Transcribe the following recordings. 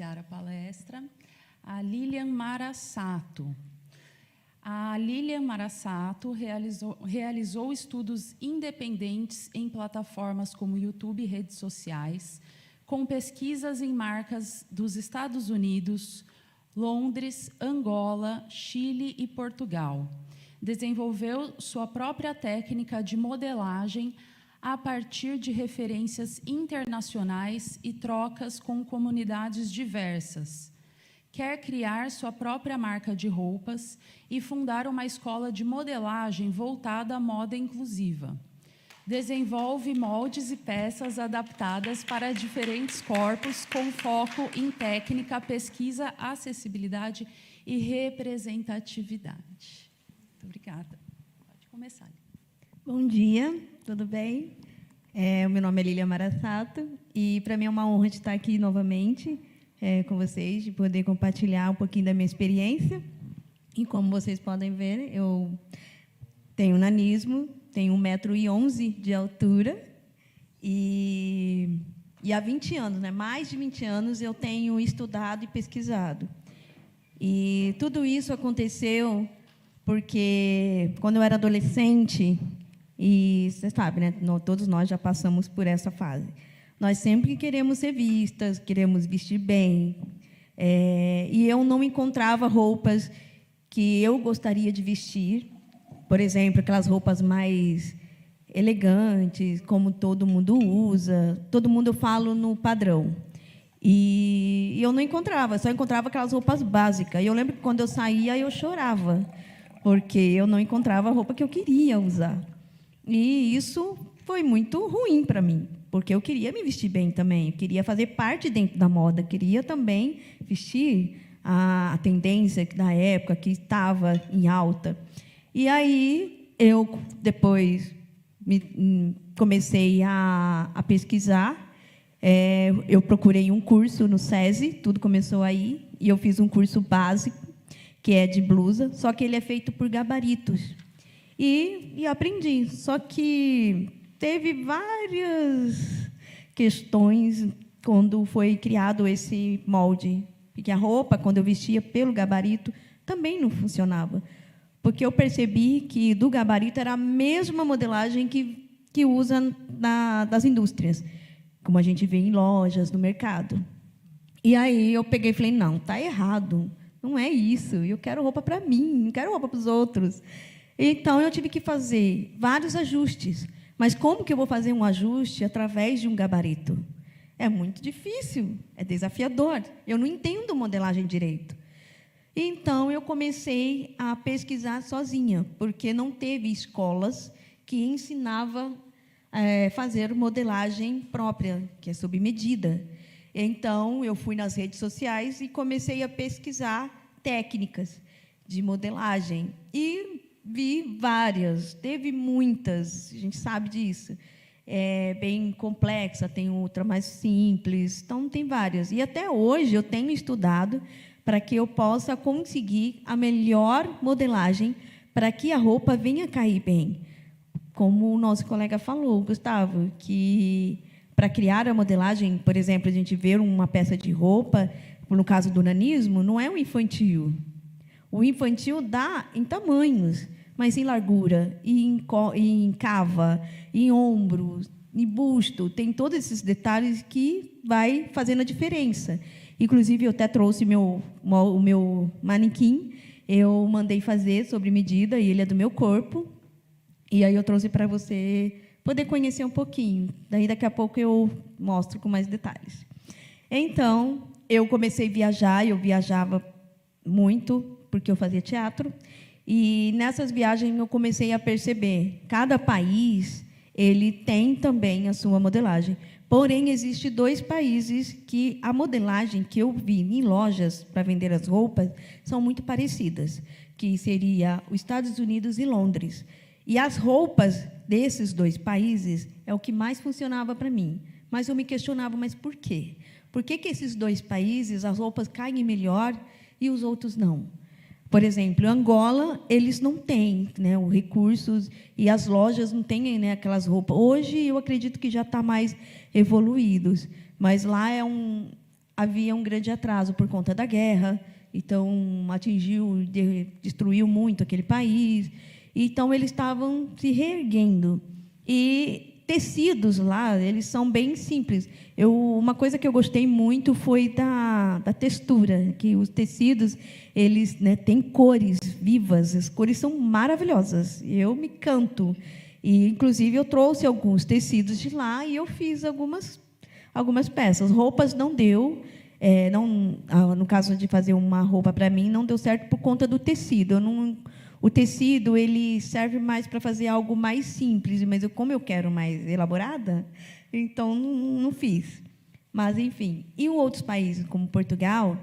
iniciar a palestra a Lilian Marasato. A Lilian Marasato realizou estudos independentes em plataformas como YouTube e redes sociais, com pesquisas em marcas dos Estados Unidos, Londres, Angola, Chile e Portugal. Desenvolveu sua própria técnica de modelagem a partir de referências internacionais e trocas com comunidades diversas. Quer criar sua própria marca de roupas e fundar uma escola de modelagem voltada à moda inclusiva. Desenvolve moldes e peças adaptadas para diferentes corpos, com foco em técnica, pesquisa, acessibilidade e representatividade. Muito obrigada. Pode começar. Bom dia, tudo bem? O meu nome é Lilian Marasato e, para mim, é uma honra de estar aqui novamente com vocês, de poder compartilhar um pouquinho da minha experiência. E, como vocês podem ver, eu tenho nanismo, tenho 1,11 m de altura e há 20 anos, mais de 20 anos, eu tenho estudado e pesquisado. E tudo isso aconteceu porque, quando eu era adolescente, e você sabe, todos nós já passamos por essa fase, nós sempre queremos ser vistas, queremos vestir bem, e eu não encontrava roupas que eu gostaria de vestir, por exemplo, aquelas roupas mais elegantes, como todo mundo usa, todo mundo eu falo no padrão. E eu não encontrava, só encontrava aquelas roupas básicas. E eu lembro que, quando eu saía, eu chorava, porque eu não encontrava a roupa que eu queria usar. E isso foi muito ruim para mim, porque eu queria me vestir bem também, eu queria fazer parte dentro da moda, queria também vestir a tendência da época que estava em alta. E aí, eu depois comecei a pesquisar, eu procurei um curso no SESI, tudo começou aí, e eu fiz um curso básico, que é de blusa, só que ele é feito por gabaritos. E aprendi, só que teve várias questões quando foi criado esse molde, porque a roupa, quando eu vestia pelo gabarito, também não funcionava, porque eu percebi que do gabarito era a mesma modelagem que usa das indústrias, como a gente vê em lojas, no mercado. E aí eu peguei e falei, não, está errado, não é isso, eu quero roupa para mim, não quero roupa para os outros. Então, eu tive que fazer vários ajustes. Mas como que eu vou fazer um ajuste através de um gabarito? É muito difícil, é desafiador. Eu não entendo modelagem direito. Então, eu comecei a pesquisar sozinha, porque não teve escolas que ensinavam a fazer modelagem própria, que é sob medida. Então, eu fui nas redes sociais e comecei a pesquisar técnicas de modelagem. E vi várias, teve muitas, a gente sabe disso. É bem complexa, tem outra mais simples, então tem várias. E até hoje eu tenho estudado para que eu possa conseguir a melhor modelagem para que a roupa venha cair bem. Como o nosso colega falou, Gustavo, que para criar a modelagem, por exemplo, a gente vê uma peça de roupa, no caso do nanismo, não é um infantil. O infantil dá em tamanhos, mas em largura, em cava, em ombro, em busto, tem todos esses detalhes que vai fazendo a diferença. Inclusive, eu até trouxe o meu manequim, eu mandei fazer sobre medida, e ele é do meu corpo, e aí eu trouxe para você poder conhecer um pouquinho. Daí, daqui a pouco, eu mostro com mais detalhes. Então, eu comecei a viajar, eu viajava muito, porque eu fazia teatro, e nessas viagens eu comecei a perceber, cada país ele tem também a sua modelagem, porém, existem 2 países que a modelagem que eu vi em lojas para vender as roupas são muito parecidas, que seria os Estados Unidos e Londres. E as roupas desses 2 países é o que mais funcionava para mim, mas eu me questionava, mas por quê? Por que esses 2 países, as roupas caem melhor e os outros não? Por exemplo, Angola, eles não têm os recursos, e as lojas não têm aquelas roupas. Hoje, eu acredito que já está mais evoluídos, mas lá havia um grande atraso por conta da guerra, então atingiu, destruiu muito aquele país. Então eles estavam se reerguendo. E tecidos lá, eles são bem simples. Uma coisa que eu gostei muito foi da textura, que os tecidos, eles, né, têm cores vivas, as cores são maravilhosas. Eu me encanto. E, inclusive, eu trouxe alguns tecidos de lá e eu fiz algumas peças. Roupas não deu. No caso de fazer uma roupa para mim, não deu certo por conta do tecido. O tecido ele serve mais para fazer algo mais simples, mas como eu quero mais elaborada, então não fiz. Mas, enfim. E em outros países, como Portugal,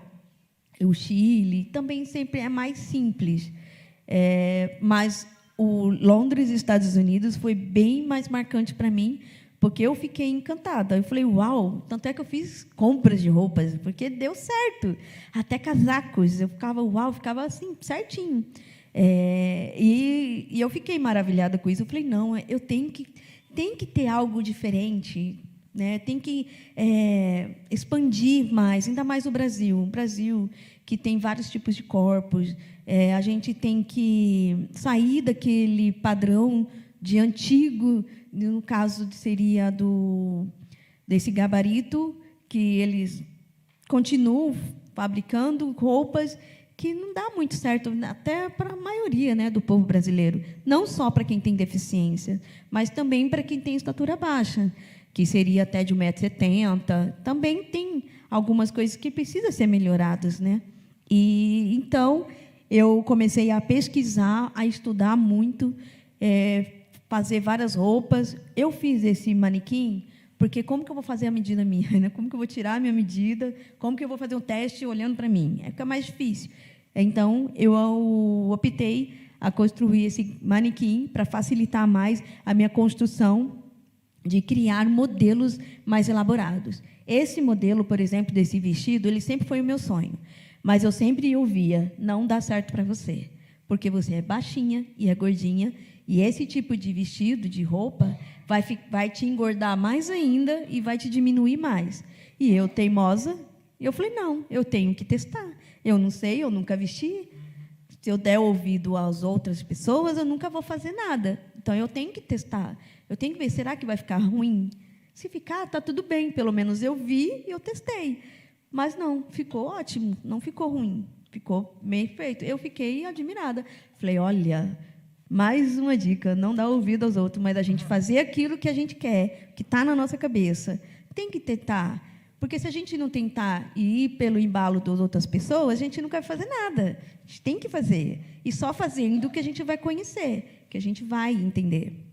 o Chile, também sempre é mais simples. Mas o Londres, Estados Unidos, foi bem mais marcante para mim, porque eu fiquei encantada. Eu falei, uau, tanto é que eu fiz compras de roupas, porque deu certo. Até casacos, eu ficava assim, certinho. E eu fiquei maravilhada com isso. Eu falei, não, eu tenho que ter algo diferente, né? Tem que expandir mais, ainda mais o Brasil. Um Brasil que tem vários tipos de corpos. A gente tem que sair daquele padrão de antigo, no caso seria desse gabarito, que eles continuam fabricando roupas que não dá muito certo, até para a maioria, né, do povo brasileiro. Não só para quem tem deficiência, mas também para quem tem estatura baixa, que seria até de 1,70 m. Também tem algumas coisas que precisam ser melhoradas, né? E, então, eu comecei a pesquisar, a estudar muito, fazer várias roupas. Eu fiz esse manequim, porque como que eu vou fazer a medida minha? Né? Como que eu vou tirar a minha medida? Como que eu vou fazer um teste olhando para mim? Fica mais difícil. Então, eu optei a construir esse manequim para facilitar mais a minha construção de criar modelos mais elaborados. Esse modelo, por exemplo, desse vestido, ele sempre foi o meu sonho. Mas eu sempre ouvia, não dá certo para você, porque você é baixinha e é gordinha, e esse tipo de vestido, de roupa, vai te engordar mais ainda e vai te diminuir mais. E eu, teimosa, eu falei, não, eu tenho que testar. Eu não sei, eu nunca vesti. Se eu der ouvido às outras pessoas, eu nunca vou fazer nada. Então, eu tenho que testar. Eu tenho que ver, será que vai ficar ruim? Se ficar, está tudo bem. Pelo menos eu vi e eu testei. Mas não, ficou ótimo, não ficou ruim. Ficou bem feito. Eu fiquei admirada. Falei, olha, mais uma dica, não dá ouvido aos outros, mas a gente fazer aquilo que a gente quer, que está na nossa cabeça. Tem que tentar. Porque se a gente não tentar e ir pelo embalo das outras pessoas, a gente nunca vai fazer nada. A gente tem que fazer. E só fazendo que a gente vai conhecer, que a gente vai entender.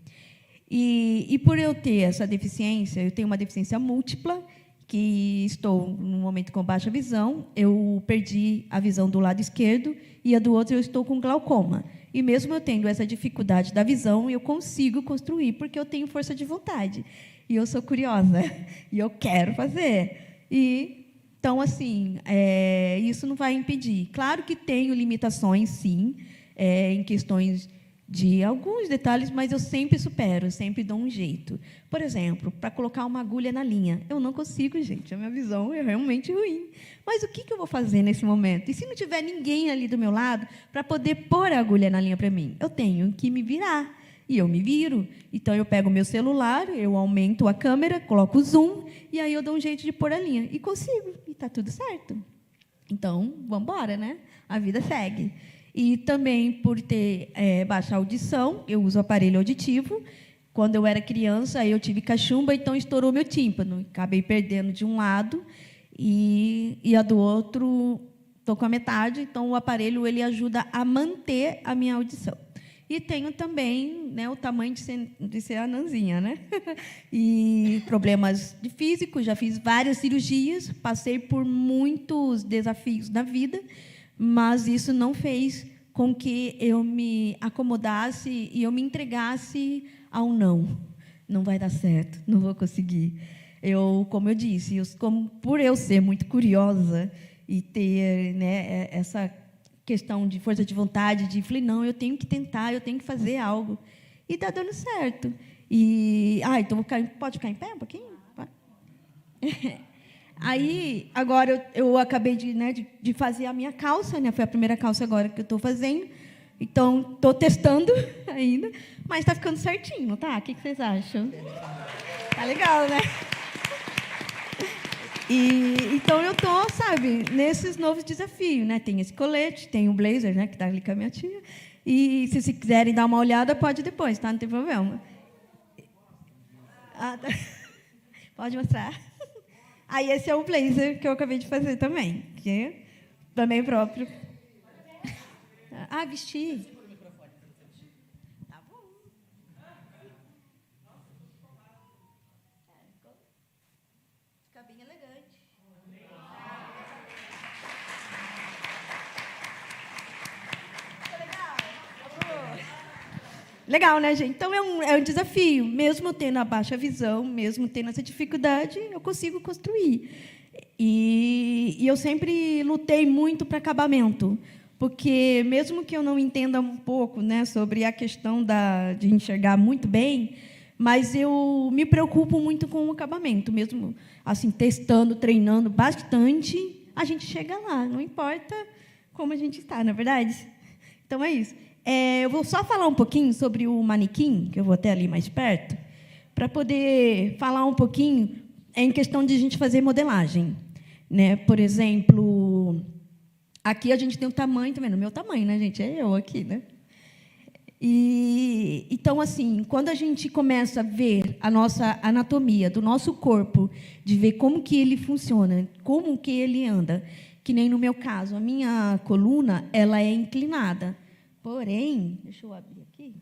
E por eu ter essa deficiência, eu tenho uma deficiência múltipla, que estou, no momento, com baixa visão, eu perdi a visão do lado esquerdo e a do outro eu estou com glaucoma. E mesmo eu tendo essa dificuldade da visão, eu consigo construir, porque eu tenho força de vontade. E eu sou curiosa, e eu quero fazer. Então, assim, isso não vai impedir. Claro que tenho limitações, sim, em questões de alguns detalhes, mas eu sempre supero, sempre dou um jeito. Por exemplo, para colocar uma agulha na linha. Eu não consigo, gente, a minha visão é realmente ruim. Mas o que eu vou fazer nesse momento? E se não tiver ninguém ali do meu lado para poder pôr a agulha na linha para mim? Eu tenho que me virar. E eu me viro. Então, eu pego o meu celular, eu aumento a câmera, coloco o zoom, e aí eu dou um jeito de pôr a linha. E consigo, e está tudo certo. Então, vamos embora, né? A vida segue. E também, por ter baixa audição, eu uso aparelho auditivo. Quando eu era criança, eu tive cachumba, então estourou meu tímpano. Acabei perdendo de um lado e a do outro estou com a metade. Então, o aparelho ele ajuda a manter a minha audição. E tenho também, né, o tamanho de ser anãzinha, né? E problemas de físico, já fiz várias cirurgias, passei por muitos desafios na vida, mas isso não fez com que eu me acomodasse e eu me entregasse ao não. Não vai dar certo, não vou conseguir. Como eu disse, por eu ser muito curiosa e ter, né, essa questão de força de vontade, falei, não, eu tenho que tentar, eu tenho que fazer algo. E está dando certo. Então pode ficar em pé um pouquinho? Aí, agora, eu acabei de fazer a minha calça, né? Foi a primeira calça agora que eu estou fazendo. Então, estou testando ainda, mas está ficando certinho, não tá? O que vocês acham? Tá legal, né? Então, eu estou, sabe, nesses novos desafios, né? Tem esse colete, tem o blazer, né? Que está ali com a minha tia. E, se vocês quiserem dar uma olhada, pode depois, tá? Não tem problema. Ah, tá. Pode mostrar. Aí, esse é o blazer que eu acabei de fazer também, que é também próprio. Ah, vestir. Tá bom. Fica bem elegante. Legal, né, gente? Então, é um desafio. Mesmo tendo a baixa visão, mesmo tendo essa dificuldade, eu consigo construir. E eu sempre lutei muito para acabamento, porque, mesmo que eu não entenda um pouco, né, sobre a questão de enxergar muito bem, mas eu me preocupo muito com o acabamento. Mesmo assim, testando, treinando bastante, a gente chega lá, não importa como a gente está, não é verdade? Então, é isso. Eu vou só falar um pouquinho sobre o manequim, que eu vou até ali mais perto, para poder falar um pouquinho em questão de a gente fazer modelagem. Né? Por exemplo, aqui a gente tem o tamanho, também, no meu tamanho, né, gente? É eu aqui, né? Então, assim, quando a gente começa a ver a nossa anatomia do nosso corpo, de ver como que ele funciona, como que ele anda, que nem no meu caso, a minha coluna ela é inclinada. Porém, deixa eu abrir aqui.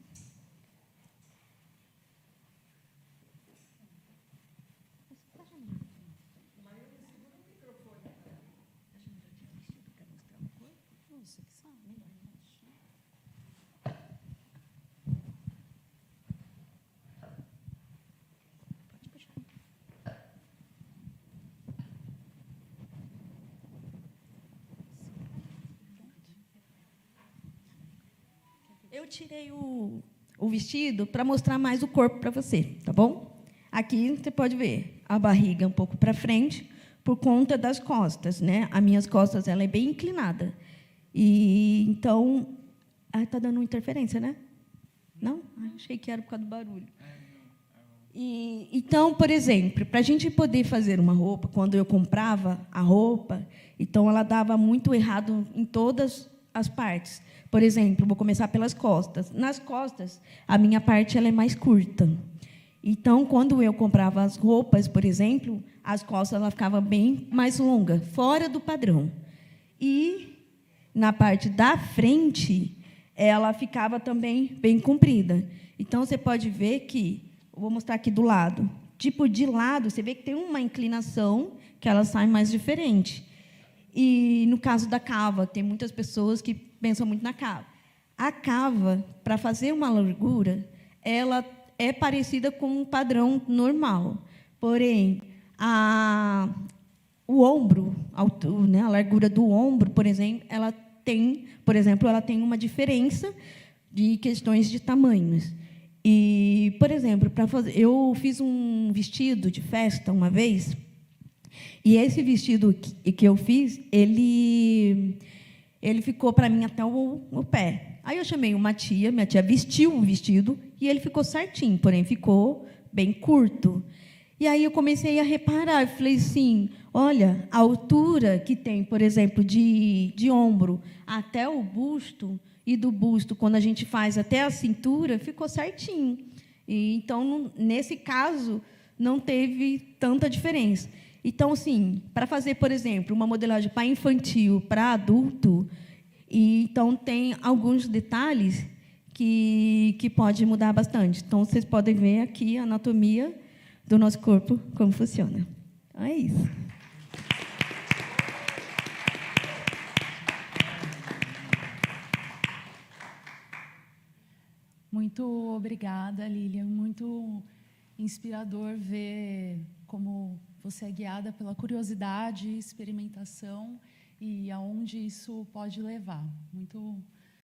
Eu tirei o vestido para mostrar mais o corpo para você, tá bom? Aqui você pode ver a barriga um pouco para frente por conta das costas, né? As minhas costas ela é bem inclinada. E então, tá dando interferência, né? Não? Achei que era por causa do barulho. Então, por exemplo, para a gente poder fazer uma roupa, quando eu comprava a roupa, então ela dava muito errado em todas as partes. Por exemplo, vou começar pelas costas. Nas costas, a minha parte ela é mais curta. Então, quando eu comprava as roupas, por exemplo, as costas ela ficava bem mais longa, fora do padrão. E na parte da frente, ela ficava também bem comprida. Então, você pode ver que, eu vou mostrar aqui do lado, tipo de lado, você vê que tem uma inclinação que ela sai mais diferente. E, no caso da cava, tem muitas pessoas que pensam muito na cava. A cava, para fazer uma largura, ela é parecida com um padrão normal. Porém, o ombro, a largura do ombro, por exemplo, ela tem uma diferença de questões de tamanhos. E, por exemplo, eu fiz um vestido de festa uma vez, e esse vestido que eu fiz, ele ficou para mim até o pé. Aí eu chamei uma tia, minha tia vestiu o vestido e ele ficou certinho, porém ficou bem curto. E aí eu comecei a reparar, eu falei assim, olha, a altura que tem, por exemplo, de ombro até o busto, e do busto, quando a gente faz até a cintura, ficou certinho. Então, nesse caso, não teve tanta diferença. Então, assim, para fazer, por exemplo, uma modelagem para infantil, para adulto, então tem alguns detalhes que pode mudar bastante. Então, vocês podem ver aqui a anatomia do nosso corpo, como funciona. Então, é isso. Muito obrigada, Lilian. Muito inspirador ver como você é guiada pela curiosidade, experimentação e aonde isso pode levar. Muito